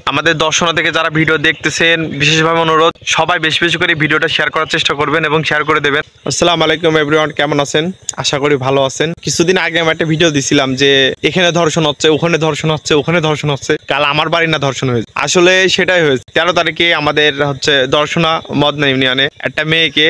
আমাদের দর্শনা থেকে যারা ভিডিও দেখতেছেন বিশেষভাবে অনুরোধ সবাই বেশি বেশি করে ভিডিওটা শেয়ার করার চেষ্টা করবেন এবং শেয়ার করে দেবেন। আসসালামু আলাইকুম এভরিওয়ান, কেমন আছেন? আশা করি ভালো আছেন। কিছুদিন আগে আমি একটা ভিডিও দিছিলাম যে এখানে ধর্ষণ হচ্ছে, ওখানে ধর্ষণ হচ্ছে, ওখানে ধর্ষণ হচ্ছে, কাল আমার বাড়ি না ধর্ষণ হয়েছে। আসলে সেটাই হয়েছে। 13 তারিখে আমাদের দর্শনা মদনা ইউনিয়নে একটা মেয়েকে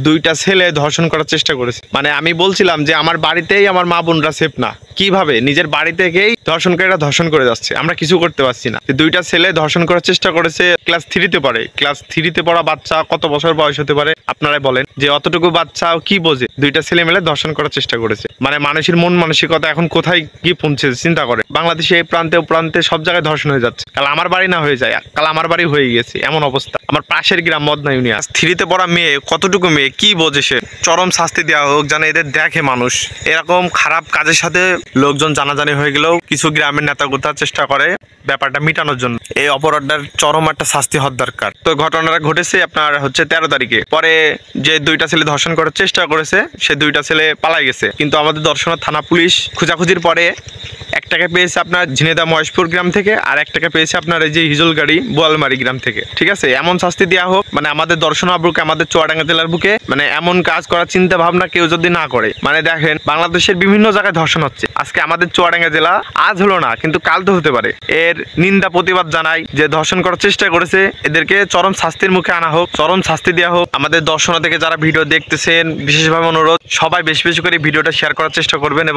দুইটা ছেলে ধর্ষণ করার চেষ্টা করেছে। মানে আমি বলছিলাম যে আমার বাড়িতেই আমার মা বোনরা সেফ না, কিভাবে নিজের বাড়ি থেকেই ধর্ষণকারীরা ধর্ষণ করে যাচ্ছে, আমরা কিছু করতে পারছি না। দুইটা ছেলে ধর্ষণ করার চেষ্টা করেছে, ক্লাস 3-তে পড়ে। ক্লাস 3-তে পড়া বাচ্চা কত বছর বয়স হতে পারে আপনারাই বলেন, যে অতটুকু বাচ্চা কি বোঝে? দুইটা ছেলে মিলে ধর্ষণ করার চেষ্টা করেছে। মানে মানুষের মন মানসিকতা এখন কোথায় গিয়ে পৌঁছে চিন্তা করে। বাংলাদেশে এই প্রান্তে ও প্রান্তে সব জায়গায় ধর্ষণ হয়ে যাচ্ছে। কাল আমার বাড়ি না হয়ে যায়, কাল আমার বাড়ি হয়ে গেছে, এমন অবস্থা। আমার পাশের গ্রাম মদনা ইউনিয়ন। 3-তে পড়া মেয়ে, কতটুকু মেয়ে কি বোঝে? সে চরম শাস্তি দেওয়া হোক, যেন এদের দেখে মানুষ। এরকম খারাপ কাজের সাথে লোকজন জানাজানি হয়ে গেলেও কিছু গ্রামের নেতা গোতার চেষ্টা করে ব্যাপারটা মিটানোর জন্য। এই অপরাধটার চরম একটা শাস্তি হওয়ার দরকার। তো ঘটনাটা ঘটেছে আপনার 13 তারিখে। পরে যে দুইটা ছেলে ধর্ষণ করার চেষ্টা করেছে, সে দুইটা ছেলে পালাই গেছে। কিন্তু আমাদের দর্শনা থানা পুলিশ খোঁজাখুঁজির পরে একটাকে পেয়েছে আপনার ঝিনেদা মহেশপুর গ্রাম থেকে, আর একটাকে পেয়েছে আপনার এই যে হিজলগাড়ি বোয়ালমারি গ্রাম থেকে। ঠিক আছে, এমন শাস্তি দেওয়া হোক, মানে আমাদের দর্শনা বুকে, আমাদের চুয়াডাঙ্গা জেলার বুকে মানে এমন কাজ করার চিন্তা ভাবনা কেউ যদি না করে। মানে দেখেন, বাংলাদেশের বিভিন্ন জায়গায় ধর্ষণ হচ্ছে। আজকে আমাদের চুয়াডাঙ্গা জেলা, আজ হলো না কিন্তু কাল তো হতে পারে। এর নিন্দা প্রতিবাদ জানাই। যে ধর্ষণ করার চেষ্টা করেছে এদেরকে চরম শাস্তির মুখে আনা হোক, চরম শাস্তি দেওয়া হোক। আমাদের দর্শনা থেকে যারা ভিডিও দেখতেছেন বিশেষভাবে অনুরোধ সবাই বেশি বেশি করে ভিডিওটা শেয়ার করার চেষ্টা করবেন এবং